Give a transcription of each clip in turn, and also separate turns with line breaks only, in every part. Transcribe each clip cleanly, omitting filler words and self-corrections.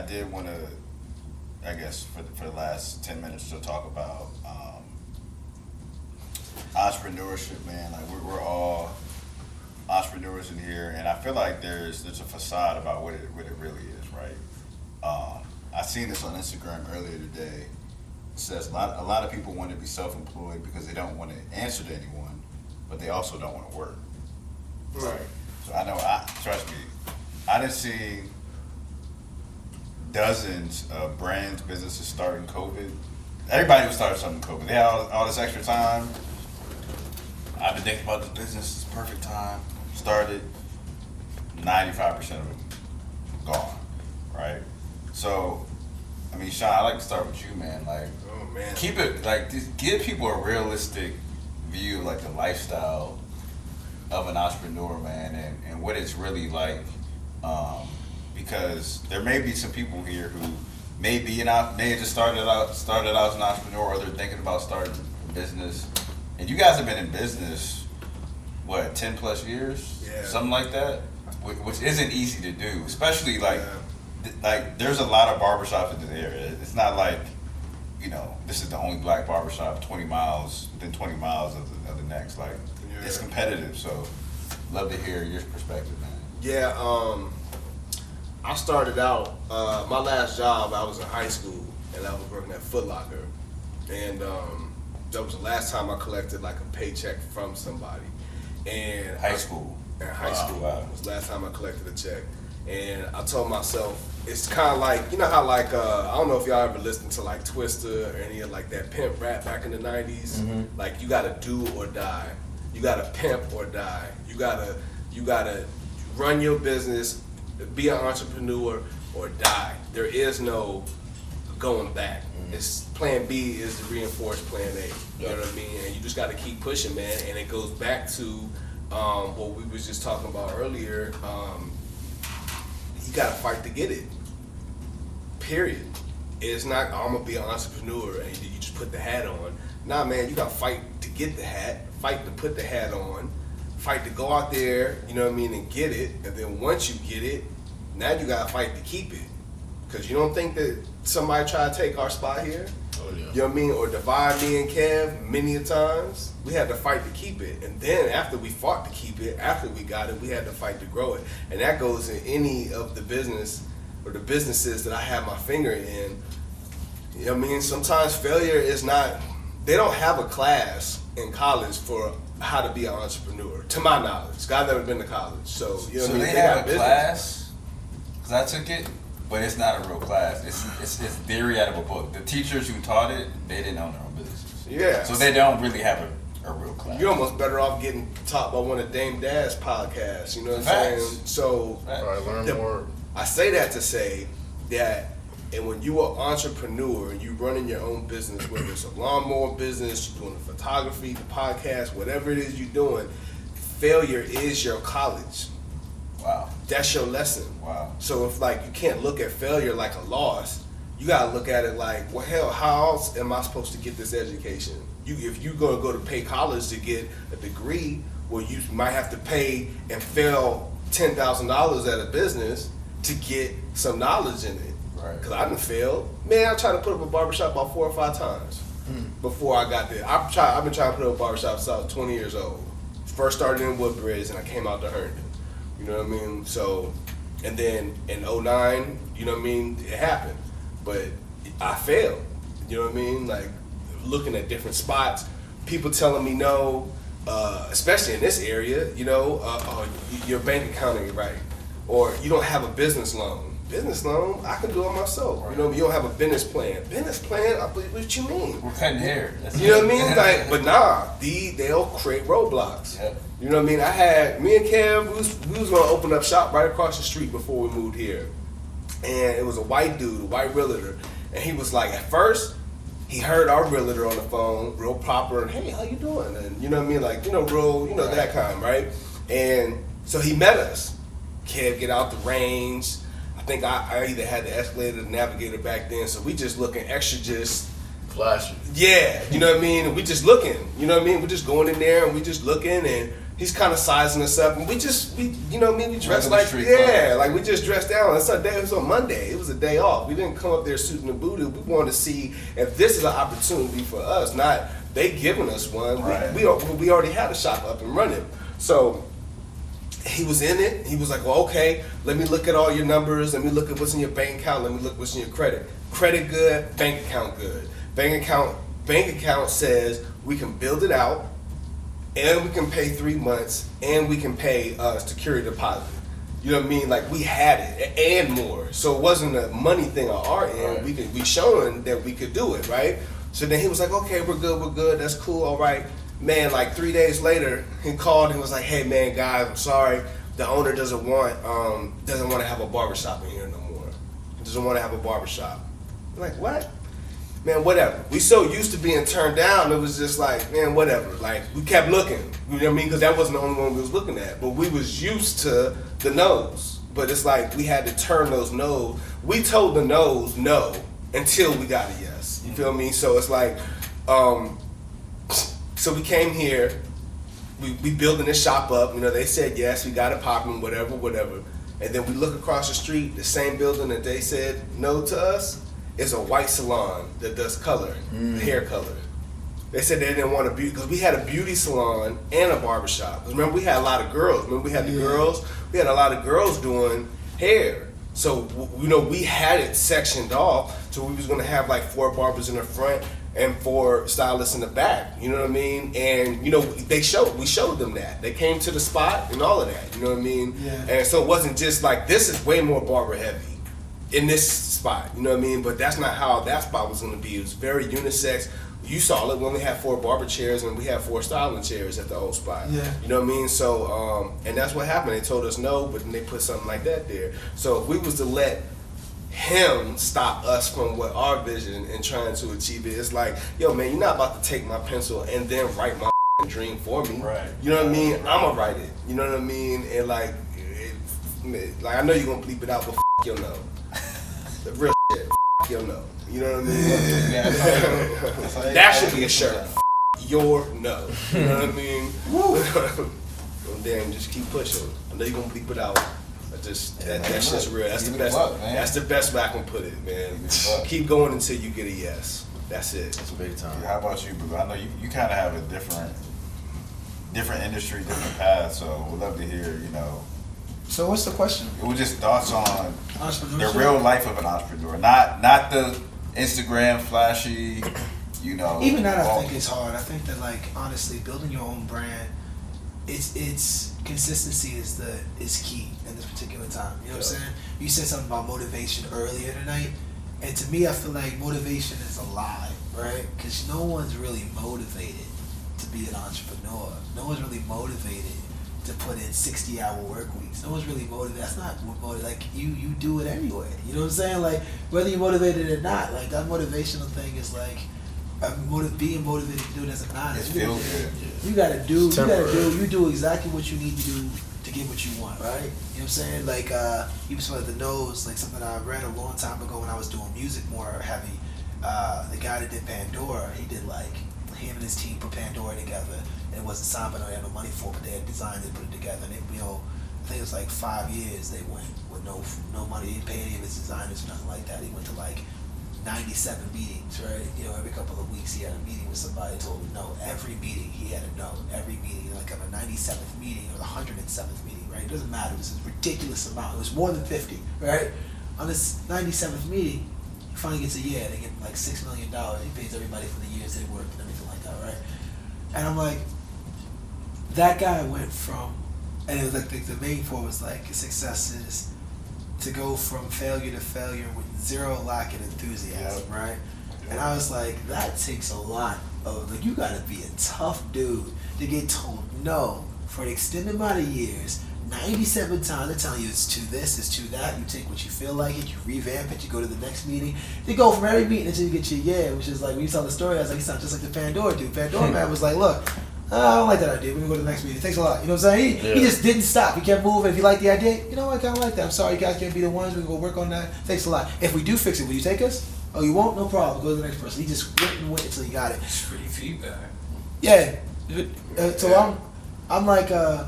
did want to, I guess, for the last 10 minutes to talk about entrepreneurship, man. Like we're all entrepreneurs in here, and I feel like there's a facade about what it really is, right? I seen this on Instagram earlier today. It says a lot of people want to be self-employed because they don't want to answer to anyone, but they also don't want to work.
Right.
So trust me, I done seen dozens of brands, businesses starting COVID. Everybody who started something in COVID, they had all this extra time. I've been thinking about this business, it's perfect time. Started, 95% of them gone, right? So, I mean, Sean, I'd like to start with you, man. Like,
oh man,
keep it like just give people a realistic view of like the lifestyle of an entrepreneur, man, and what it's really like. Because there may be some people here who may have just started out as an entrepreneur, or they're thinking about starting a business. And you guys have been in business, what, 10 plus years?
Yeah.
Something like that? Which isn't easy to do, especially like there's a lot of barbershops in this area. It's not like, this is the only black barbershop within 20 miles of the next. Like, it's competitive, so love to hear your perspective, man.
Yeah, I started out, my last job, I was in high school, and I was working at Foot Locker. And that was the last time I collected like a paycheck from somebody. And
High school.
In high school.
Wow.
It was the last time I collected a check. And I told myself, it's kind of like, you know how like, I don't know if y'all ever listened to like Twister or any of like that pimp rap back in the 90s. Mm-hmm. Like, you gotta do or die. You gotta pimp or die. You gotta run your business, be an entrepreneur or die. There is no going back. It's plan B is to reinforce plan A. You know what I mean? And you just got to keep pushing, man. And it goes back to what we was just talking about earlier. You got to fight to get it. Period. It's not, I'm going to be an entrepreneur and you just put the hat on. Nah, man, you got to fight to get the hat, fight to put the hat on, fight to go out there, you know what I mean, and get it. And then once you get it, now you got to fight to keep it. Because you don't think that somebody try to take our spot here?
Oh, yeah.
You know what I mean? Or divide me and Kev many a times. We had to fight to keep it. And then after we fought to keep it, after we got it, we had to fight to grow it. And that goes in any of the business or the businesses that I have my finger in. You know what I mean? Sometimes failure is not, they don't have a class in college for how to be an entrepreneur, to my knowledge. I've never been to college. So, you know what I mean?
They have a class, because I took it. But it's not a real class. It's theory out of a book. The teachers who taught it, they didn't own their own businesses.
Yeah.
So they don't really have a real class.
You're almost better off getting taught by one of Dame Dad's podcasts. You know what I'm saying? So
learn more.
I say that to say that, and when you are an entrepreneur and you running your own business, whether it's a lawnmower business, you're doing the photography, the podcast, whatever it is you're doing, failure is your college.
Wow.
That's your lesson.
Wow.
So if like you can't look at failure like a loss, you gotta look at it like, well, hell, how else am I supposed to get this education? If you're gonna go to pay college to get a degree, well, you might have to pay and fail $10,000 at a business to get some knowledge in it.
Right.
Because I done failed. Man, I tried to put up a barbershop about 4 or 5 times before I got there. I've been trying to put up a barbershop since I was 20 years old. First started in Woodbridge and I came out to Herndon. You know what I mean? So, and then in 2009, you know what I mean, it happened. But I failed. You know what I mean? Like, looking at different spots, people telling me no, especially in this area, your bank account ain't right. Or you don't have a business loan. Business loan, I can do it myself.
Right.
You know, you don't have a business plan. Business plan, what you mean?
We're cutting hair.
You know what I mean? Like, but nah, they'll create roadblocks.
Yep.
You know what I mean? Me and Kev, we was gonna open up shop right across the street before we moved here. And it was a white dude, a white realtor. And he was like, at first, he heard our realtor on the phone, real proper, and hey, how you doing? And you know what I mean? Like, real,
Right.
that kind, right? And so he met us. Kev get out the range. I think I either had the escalator or the navigator back then, so we just looking extra just
Flashing.
yeah, you know what I mean? And we just looking, you know what I mean? We're just going in there and we just looking, and he's kind of sizing us up, and we dressed like, like we just dressed down. It's a day, it was on Monday. It was a day off. We didn't come up there suiting and booted. We wanted to see if this is an opportunity for us, not they giving us one. Right. We already had a shop up and running. So he was in it. He was like, well, okay, let me look at all your numbers. Let me look at what's in your bank account. Let me look what's in your credit. Credit good, bank account good. Bank account says we can build it out, and we can pay 3 months, and we can pay security deposit. You know what I mean? Like, we had it and more. So it wasn't a money thing on our end. Right. We showing that we could do it, right? So then he was like, okay, we're good, that's cool, all right. Man, like 3 days later, he called and was like, hey man, guys, I'm sorry. The owner doesn't want to have a barbershop in here no more. He doesn't want to have a barbershop. I'm like, what? Man, whatever. We so used to being turned down, it was just like, man, whatever. Like, we kept looking, you know what I mean? Because that wasn't the only one we was looking at. But we was used to the no's. But it's like we had to turn those no's. We told the no's no until we got a yes. You feel me? So it's like, so we came here, we building this shop up. You know, they said yes, we got it popping, whatever. And then we look across the street, the same building that they said no to us. It's a white salon that does color, hair color. They said they didn't want to because we had a beauty salon and a barbershop. Because remember, we had a lot of girls. Remember, we had the girls. We had a lot of girls doing hair. So you know, we had it sectioned off. So we was gonna have like 4 barbers in the front and 4 stylists in the back. You know what I mean? And you know, we showed them that. They came to the spot and all of that. You know what I mean? Yeah. And so it wasn't just like, this is way more barber heavy in this spot, you know what I mean? But that's not how that spot was gonna be. It was very unisex. You saw it when we had 4 barber chairs and we had 4 styling chairs at the old spot. Yeah. You know what I mean? So, and that's what happened. They told us no, but then they put something like that there. So if we was to let him stop us from what our vision and trying to achieve it, it's like, yo man, you're not about to take my pencil and then write my dream for me. Right. You know what I mean? I'ma write it. You know what I mean? And like I know you're gonna bleep it out, but your no. The real shit, your no. You know what I mean? That should be a shirt. Your no. You know what I mean? Well, damn, just keep pushing. I know you're gonna bleep it out. That's just real. That's the best. That's the best way I can put it, man. Keep going until you get a yes. That's it.
That's big time.
Yeah, how about you, Boo? I know you kind of have a different industry, different path. So we'd love to hear, you know.
So what's the question?
It was just thoughts on the real life of an entrepreneur, not the Instagram flashy, you know.
Even that, I think is hard. I think that, like, honestly, building your own brand, it's consistency is key in this particular time. You know what I'm saying? You said something about motivation earlier tonight, and to me, I feel like motivation is a lie, right? Because no one's really motivated to be an entrepreneur. No one's really motivated to put in 60-hour work weeks. No one's really motivated. That's not motivated. Like, you do it anyway. You know what I'm saying? Like, whether you're motivated or not, like, that motivational thing is like, being motivated to do it doesn't matter. You do exactly what you need to do to get what you want, right? You know what I'm saying? Like, even some of the no's, like something I read a long time ago when I was doing music more heavy, the guy that did Pandora, he did like, him and his team put Pandora together, and it wasn't signed, but they had no money for it, but they had designed it, put it together, and they, you know, I think it was like 5 years they went with no money. He didn't pay any of his designers or nothing like that. He went to like 97 meetings, right? You know, every couple of weeks he had a meeting with somebody, told him no. Every meeting he had a no. Every meeting, like on the 97th meeting or the 107th meeting, right? It doesn't matter. It was a ridiculous amount. It was more than 50, right? On this 97th meeting, he finally gets a year. They get like $6 million. He pays everybody for the years they worked and everything like that, right? And I'm like, that guy went from, and it was like the main point was like, success is to go from failure to failure with zero lack of enthusiasm, right? And I was like, that takes a lot of, like, you gotta be a tough dude to get told no for an extended amount of years, 97 times. They're telling you it's to this, it's to that. You take what you feel like it, you revamp it, you go to the next meeting. You go from every meeting until you get your yeah, which is like, when you tell the story, I was like, you sound just like the Pandora dude. Pandora man was like, look, I don't like that idea. We're going to go to the next meeting. Thanks a lot. You know what I'm saying? He just didn't stop. He kept moving. If you like the idea, you know what? I kind of like that. I'm sorry you guys can't be the ones. We can go work on that. Thanks a lot. If we do fix it, will you take us? Oh, you won't? No problem. Go to the next person. He just went and went until he got it.
It's pretty feedback.
Yeah. So I'm like, I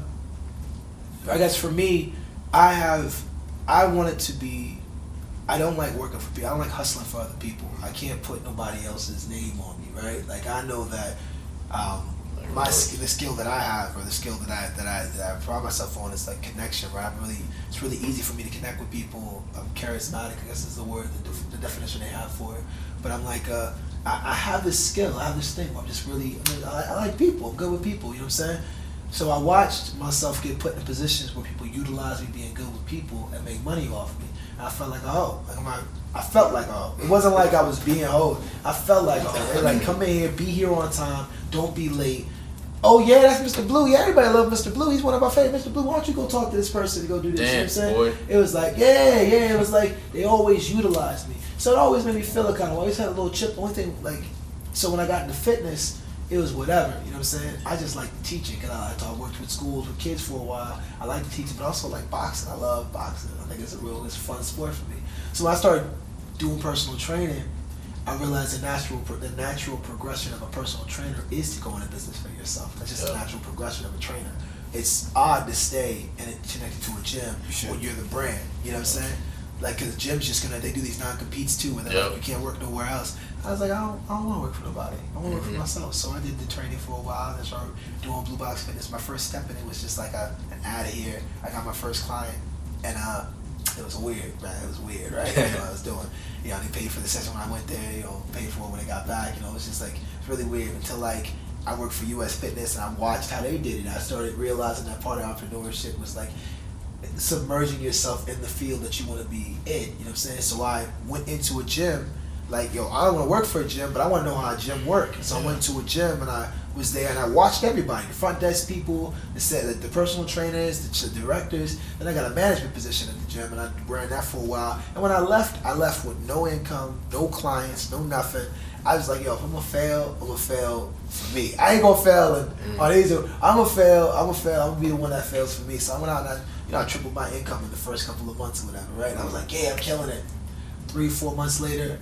guess for me, I want it to be, I don't like working for people. I don't like hustling for other people. I can't put nobody else's name on me, right? Like I know that the skill that I have, or the skill that I pride myself on, is like connection, right? It's really easy for me to connect with people. I'm charismatic, I guess is the word, the definition they have for it. But I'm like, I have this skill, I have this thing where I'm just really, I like people, I'm good with people, you know what I'm saying? So I watched myself get put in positions where people utilize me being good with people and make money off me. And I felt like, it wasn't like I was being old. I felt like, they're like, come in here, be here on time, don't be late. Oh yeah, that's Mr. Blue. Yeah, everybody love Mr. Blue. He's one of our favorites. Mr. Blue, why don't you go talk to this person to go do this?
Damn,
you know what I'm saying?
boy.
It was like, it was like they always utilized me. So it always made me feel a kind of, I always had a little chip. The only thing, like, so when I got into fitness, it was whatever, you know what I'm saying? I just like teaching, because I worked with schools with kids for a while. I like to teach, but also like boxing. I love boxing. I think it's a fun sport for me. So when I started doing personal training, I realized the natural progression of a personal trainer is to go into business for yourself. That's just the natural progression of a trainer. It's odd to stay and it connected to a gym when you're the brand. You know what I'm saying? Like, cause the gym's just they do these non-competes too, and then like, you can't work nowhere else. I was like, I don't want to work for nobody. I want to work for myself. So I did the training for a while, and started doing Blue Box Fitness. My first step in it was just like an out of here. I got my first client, and it was weird, man. It was weird, right? You know what I was doing. You know, they paid for the session when I went there. You know, paid for it when they got back. You know, it was just like, it's really weird until like I worked for US Fitness and I watched how they did it. I started realizing that part of entrepreneurship was like submerging yourself in the field that you want to be in. You know what I'm saying? So I went into a gym. Like, yo, I don't want to work for a gym, but I want to know how a gym works. So I went to a gym and I was there and I watched everybody, the front desk people, the personal trainers, the directors. Then I got a management position at the gym and I ran that for a while. And when I left with no income, no clients, no nothing. I was like, yo, if I'm gonna fail for me. I ain't gonna fail on these. I'm gonna fail. I'm gonna be the one that fails for me. So I went out and I tripled my income in the first couple of months or whatever, right? And I was like, yeah, I'm killing it. 3-4 months later,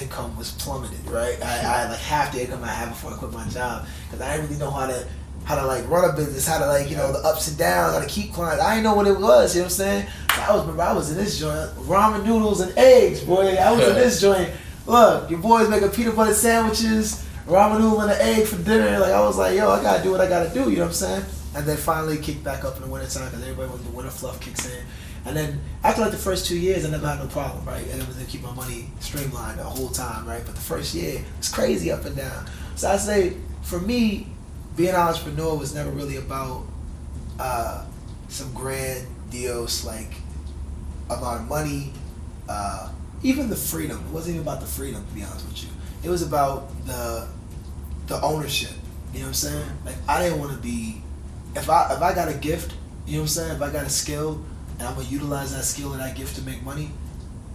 income was plummeted, right? I had like half the income I had before I quit my job, because I didn't really know how to like run a business, how to like, you know, the ups and downs, how to keep clients. I didn't know what it was, you know what I'm saying? So I was in this joint, ramen noodles and eggs, boy. I was in this joint. Look, your boys making peanut butter sandwiches, ramen noodle and an egg for dinner. Like, I was like, yo, I gotta do what I gotta do, you know what I'm saying? And then finally kicked back up in the wintertime, because everybody when the winter fluff kicks in. And then after like the first 2 years, I never had no problem, right? And I was able to keep my money streamlined the whole time, right? But the first year, it's crazy up and down. So I say, for me, being an entrepreneur was never really about some grandiose like amount of money. Even the freedom. It wasn't even about the freedom, to be honest with you. It was about the ownership. You know what I'm saying? Like, I didn't want to be, if I got a gift, you know what I'm saying? If I got a skill and I'm gonna utilize that skill and that gift to make money,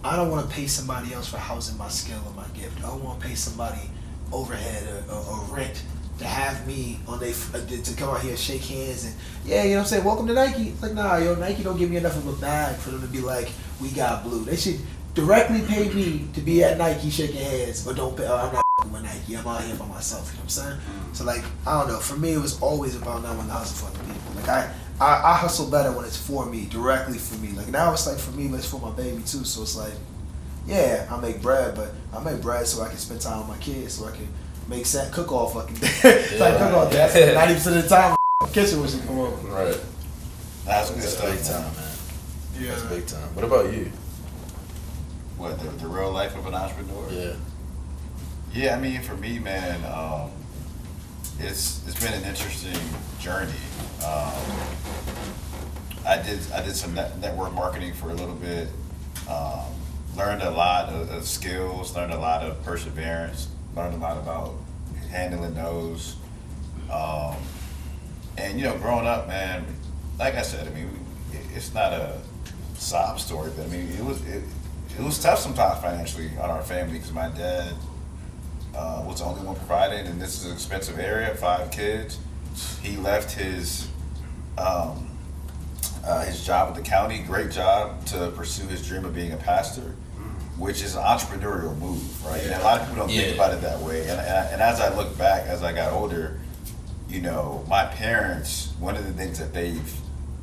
I don't want to pay somebody else for housing my skill or my gift. I don't want to pay somebody overhead or rent to have me on to come out here and shake hands and you know what I'm saying, welcome to Nike. It's like, nah, yo, Nike don't give me enough of a bag for them to be like, we got Blue. They should directly pay me to be at Nike shaking hands, but don't pay. I'm not with Nike. I'm out here by myself. You know what I'm saying? So like, I don't know. For me, it was always about not wanting to hustle for other people. Like I hustle better when it's for me, directly for me. Like now it's like for me, but it's for my baby too. So it's like, yeah, I make bread, but I make bread so I can spend time with my kids, so I can make cook all fucking day. Like cook all day. 90% of the time, in the kitchen when she come over.
Right.
That's good
That's
stuff,
big time,
man.
man.
Yeah.
That's big time. What about you?
What, the real life of an entrepreneur?
Yeah.
Yeah, I mean, for me, man, it's been an interesting journey. I did some network marketing for a little bit. Learned a lot of skills. Learned a lot of perseverance. Learned a lot about handling those. And you know, growing up, man, like I said, I mean, it's not a sob story, but I mean, it was tough sometimes financially on our family, because my dad was the only one providing, and this is an expensive area, 5 kids. He left his job at the county, great job, to pursue his dream of being a pastor, which is an entrepreneurial move, right? And a lot of people don't think about it that way. And as I look back, as I got older, my parents, one of the things that they've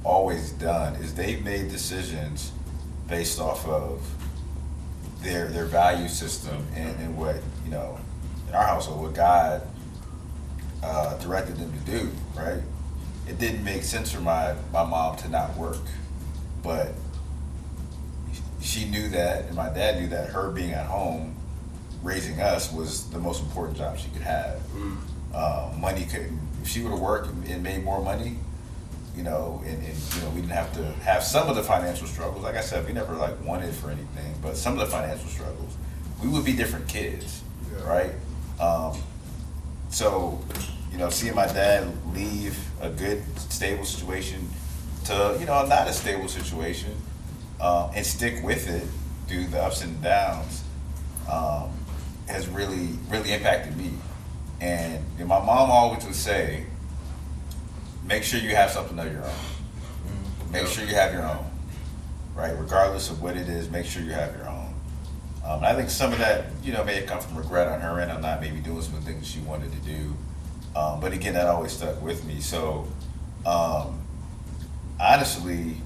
always done is they've made decisions based off of their value system and what, in our household, what God directed them to do, right? It didn't make sense for my mom to not work, but she knew that, and my dad knew that her being at home raising us was the most important job she could have. Money couldn't, if she would have worked and made more money, and we didn't have to have some of the financial struggles. Like I said, we never wanted for anything, but some of the financial struggles, we would be different kids, right? So, seeing my dad leave a good, stable situation to, not a stable situation, and stick with it through the ups and downs, has really, really impacted me. And my mom always would say, make sure you have something of your own. Make sure you have your own, right? Regardless of what it is, make sure you have your own. I think some of that, may have come from regret on her end on not maybe doing some of the things she wanted to do. But again, that always stuck with me. So, honestly,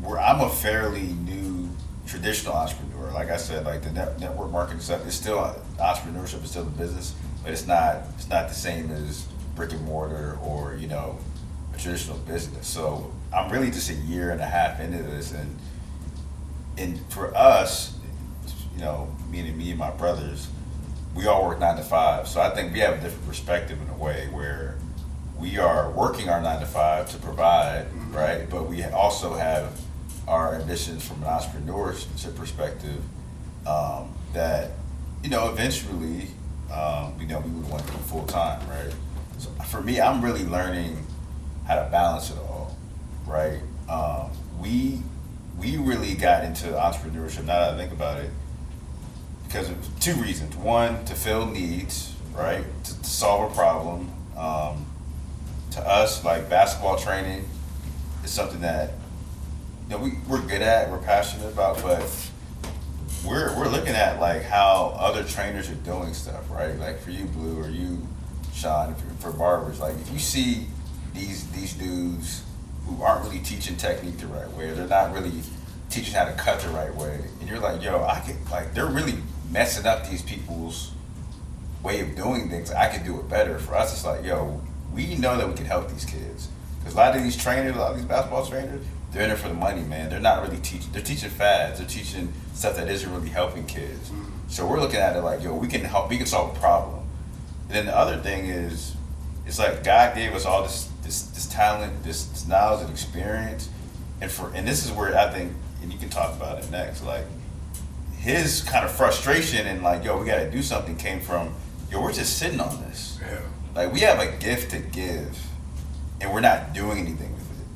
I'm a fairly new traditional entrepreneur. Like I said, the network marketing stuff is still, entrepreneurship is still a business, but it's not the same as brick and mortar or, a traditional business. So I'm really just a year and a half into this, and for us, meaning me and my brothers, we all work 9 to 5. So I think we have a different perspective in a way where we are working our 9 to 5 to provide, right? But we also have our ambitions from an entrepreneurship perspective, that, eventually, we would want to do full time, right? So for me, I'm really learning how to balance it all, right? We really got into entrepreneurship, now that I think about it, because of 2 reasons. One, to fill needs, right? To solve a problem. To us, basketball training is something that we're good at, we're passionate about, but we're looking at how other trainers are doing stuff, right? For you, Blue, or you, Sean, for barbers, if you see these dudes who aren't really teaching technique the right way, or they're not really teaching how to cut the right way, and you're they're really messing up these people's way of doing things. I could do it better. For us, it's we know that we can help these kids. Because a lot of these trainers, a lot of these basketball trainers, they're in it for the money, man. They're not really teaching. They're teaching fads. They're teaching stuff that isn't really helping kids. So we're looking at it we can help. We can solve a problem. And then the other thing is, it's God gave us all this talent, this knowledge and experience, and this is where I think, and you can talk about it next. His kind of frustration and we got to do something came from, we're just sitting on this.
Yeah.
We have a gift to give, and we're not doing anything with it,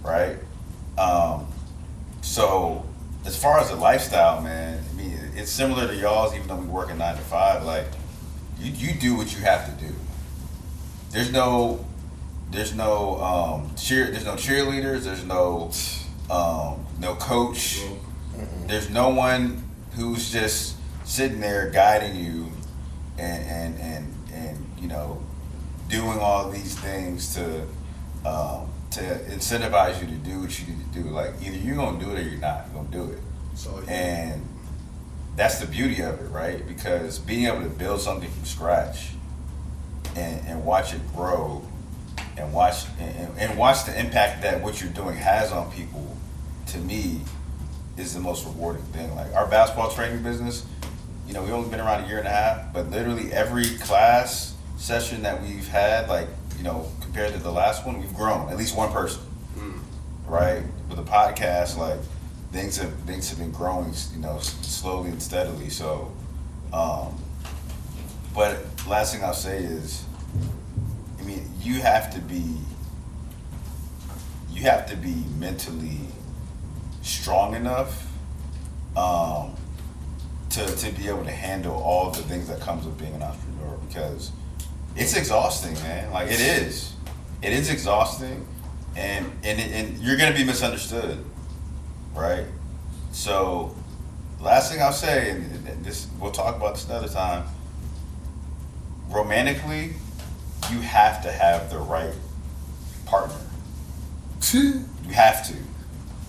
right? So as far as the lifestyle, man, I mean, it's similar to y'all's, even though we work a 9 to 5. You do what you have to do. There's no cheerleaders. There's no coach. There's no one who's just sitting there guiding you and doing all these things to incentivize you to do what you need to do. Either you're gonna do it or you're not gonna do it. And that's the beauty of it, right? Because being able to build something from scratch and watch it grow and watch the impact that what you're doing has on people, to me, is the most rewarding thing. Our basketball training business, we've only been around a year and a half, but literally every class session that we've had, compared to the last one, we've grown at least one person, right? With the podcast, things have been growing, slowly and steadily. So, but last thing I'll say is, you have to be mentally strong enough to be able to handle all the things that comes with being an entrepreneur, because it's exhausting, man. It is exhausting, and you're gonna be misunderstood, right? So last thing I'll say, and this, we'll talk about this another time, romantically, you have to have the right partner. You have to,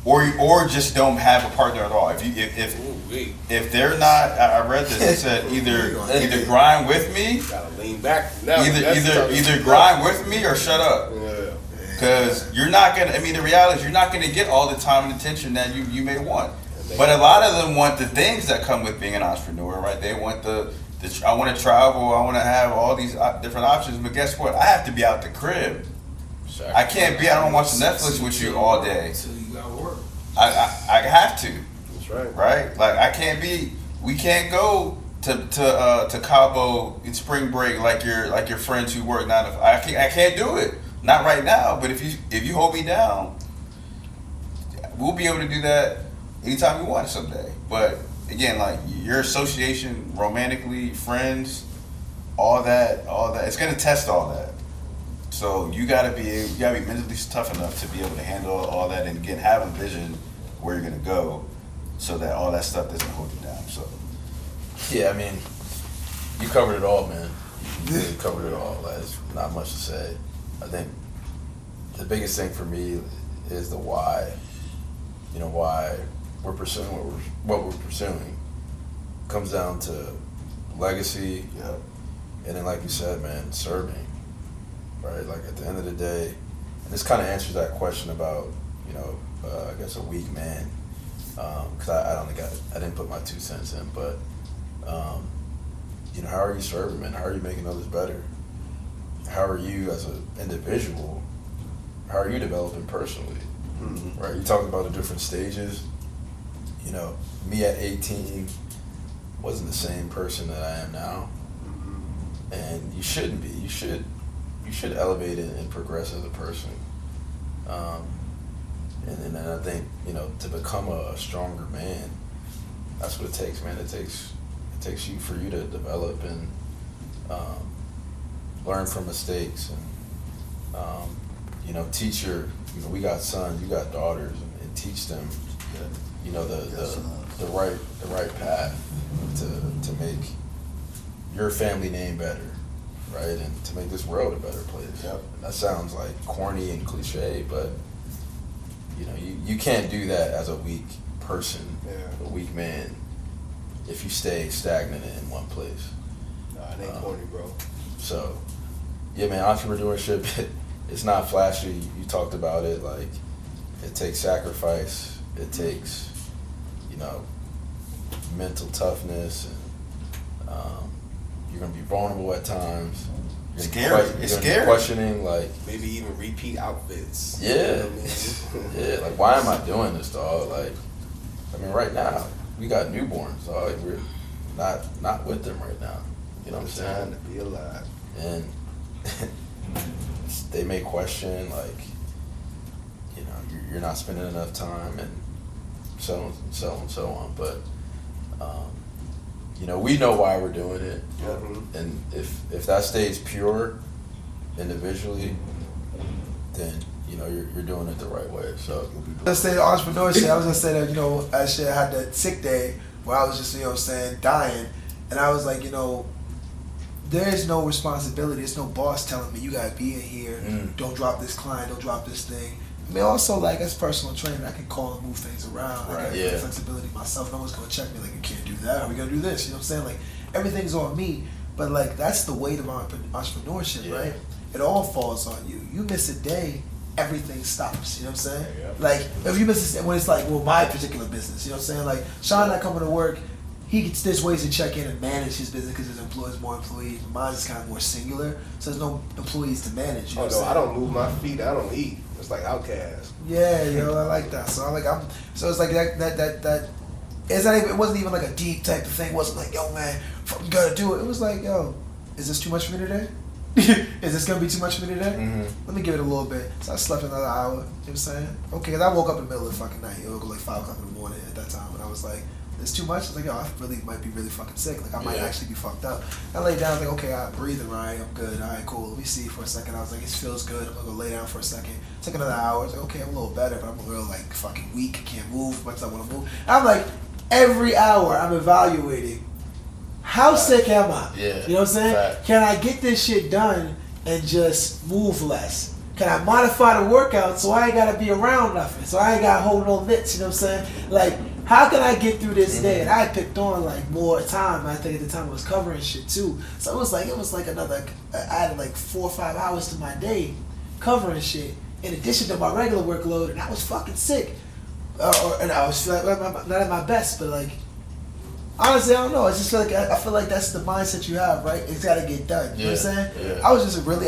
or just don't have a partner at all. If they're not, I read this. It said either grind with me,
gotta lean back. Now,
either grind with me or shut up. Because you're not gonna. I mean, the reality is you're not gonna get all the time and attention that you may want. But a lot of them want the things that come with being an entrepreneur, right? They want the I want to travel. I want to have all these different options. But guess what? I have to be out the crib. I can't be. I don't watch Netflix with you all day.
So you got work.
I have to.
That's right.
Right? Like I can't be. We can't go to Cabo in spring break like your friends who work 9 to 5. I can't do it. Not right now. But if you hold me down, we'll be able to do that anytime we want someday. But again, like your association, romantically, friends, all that, it's gonna test all that. So you gotta be mentally tough enough to be able to handle all that, and again, have a vision where you're gonna go, so that all that stuff doesn't hold you down. So
yeah, I mean, you covered it all, man. You really covered it all. There's not much to say. I think the biggest thing for me is the why. You know, why we're pursuing what we're pursuing. Comes down to legacy, and then like you said, man, serving, right? Like at the end of the day, and this kind of answers that question about, you know, I guess a weak man, because I don't think I didn't put my 2 cents in, but you know, how are you serving, man? How are you making others better? How are you as an individual? How are you developing personally? Mm-hmm. Right? You talked about the different stages. You know, me at 18 wasn't the same person that I am now, and you shouldn't be. You should elevate and progress as a person. And then I think, you know, to become a stronger man, that's what it takes, man. It takes you for you to develop and learn from mistakes, and you know, teach your. You know, we got sons, you got daughters, and teach them. You know, the right path to make your family name better, right, and to make this world a better place.
Yep.
And that sounds like corny and cliche, but you know, you can't do that as a weak person, a weak man, if you stay stagnant in one place.
Nah, it ain't corny, bro.
So, yeah, man, entrepreneurship, it's not flashy. You talked about it. Like, it takes sacrifice. It takes, you know, mental toughness, and you're gonna be vulnerable at times.
It's scary. It's scary.
Questioning, like,
maybe even repeat outfits.
Yeah, you know what I mean? Yeah. Like, why am I doing this, dog? Like, I mean, right now we got newborns, dog. Like, we're not with them right now. You know what I'm saying?
Time to be alive.
And they may question, like, you know, you're not spending enough time, and so on. But you know, we know why we're doing it, and if that stays pure individually, then you know you're doing it the right way. So
Let's say entrepreneurship. I was gonna say that, you know, I had that sick day where I was just, you know what I'm saying, dying, and I was like, you know, there is no responsibility. There's no boss telling me you gotta be in here. Don't drop this client. Don't drop this thing. I mean, also, like, as personal trainer, I can call and move things around. Right. I got the flexibility myself. No one's gonna check me like, you can't do that. Are we gonna do this? You know what I'm saying? Like, everything's on me. But like, that's the weight of entrepreneurship, right? It all falls on you. You miss a day, everything stops. You know what I'm saying? Like, if you miss when it's like, well, my particular business. You know what I'm saying? Like, Sean not coming to work. There's ways to check in and manage his business because his employees more employees. Mine is kind of more singular, so there's no employees to manage. You know
I don't move my feet. I don't eat. It's like Outcast.
Yeah, yo, I like that. So so it's like that. It's not even, it wasn't even like a deep type of thing. It wasn't like, yo, man, you gotta do it. It was like, yo, is this too much for me today? Is this gonna be too much for me today? Let me give it a little bit. So I slept another hour. You know what I'm saying? Okay, because I woke up in the middle of the fucking night. It was like 5 o'clock in the morning at that time, and I was like, it's too much. I was like, yo, I really might be really fucking sick. Like, I might actually be fucked up. I laid down, I was like, okay, I'm breathing right. I'm good. All right, cool. Let me see for a second. I was like, it feels good. I'm gonna go lay down for a second. Took another hour. I was like, okay, I'm a little better, but I'm a little, like, fucking weak. I can't move as much as I want to move. I'm like, every hour I'm evaluating, how sick am I?
Yeah.
You know what I'm saying? Can I get this shit done and just move less? Can I modify the workout so I ain't gotta be around nothing? So I ain't gotta hold no mitts, you know what I'm saying? Like, how can I get through this day? And I picked on like more time. I think at the time I was covering shit too. So it was like another, I added like 4 or 5 hours to my day covering shit in addition to my regular workload, and I was fucking sick. And I was like, not at my best, but like, honestly, I don't know. I just feel like I feel like that's the mindset you have, right? It's got to get done. You know what I'm saying?
Yeah.
I just really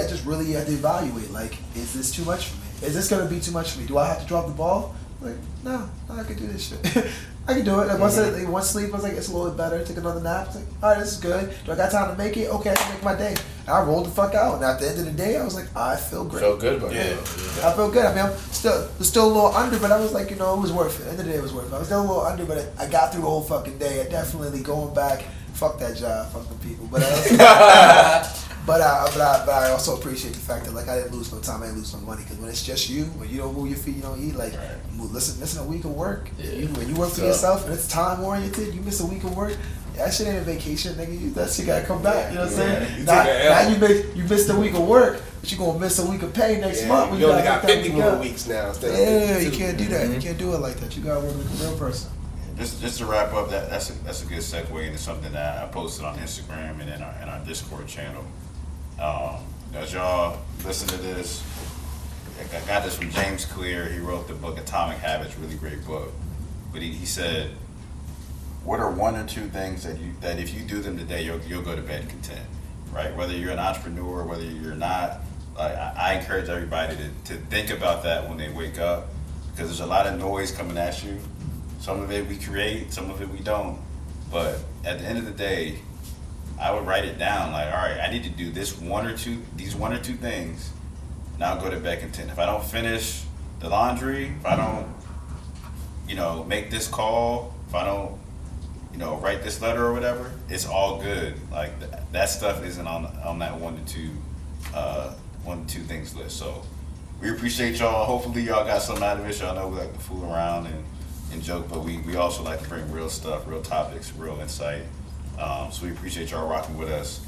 had to evaluate. Like, is this too much for me? Is this gonna be too much for me? Do I have to drop the ball? Like, no, I can do this shit. I can do it. Like, once sleep, I was like, it's a little bit better. Take another nap. It's like, all right, this is good. Do I got time to make it? Okay, I can make my day. And I rolled the fuck out. And at the end of the day, I was like, I feel great.
Felt good about it.
I feel good. I mean, I'm still a little under, but I was like, you know, it was worth it. At the end of the day, it was worth it. I was still a little under, but I got through the whole fucking day. I definitely going back. Fuck that job. Fuck the people. But But I also appreciate the fact that like I didn't lose no time, I didn't lose no money, because when it's just you, when you don't move your feet, you don't eat. Like, listen, a week of work.
Yeah.
When you work for yourself and it's time oriented, you miss a week of work. That shit ain't a vacation, nigga. That shit gotta come back. You know what I'm saying? Now you missed a week of work, but you gonna miss a week of pay next month.
You only got 50 more weeks now.
Yeah, you can't do that. You can't do it like that. You gotta work like a real person.
Just to wrap up, that's a good segue into something that I posted on Instagram and in our Discord channel. As y'all listen to this, I got this from James Clear. He wrote the book Atomic Habits, really great book. But he said, what are 1 or 2 things that if you do them today, you'll go to bed content, right? Whether you're an entrepreneur, whether you're not, I encourage everybody to think about that when they wake up, because there's a lot of noise coming at you. Some of it we create, some of it we don't. But at the end of the day, I would write it down like, all right, I need to do these 1 or 2 things, and I'll go to bed content. If I don't finish the laundry, if I don't, make this call, if I don't, write this letter or whatever, it's all good. Like that stuff isn't on that 1 to 2 things list. So we appreciate y'all. Hopefully y'all got something out of it. Y'all know we like to fool around and joke, but we also like to bring real stuff, real topics, real insight. So we appreciate y'all rocking with us.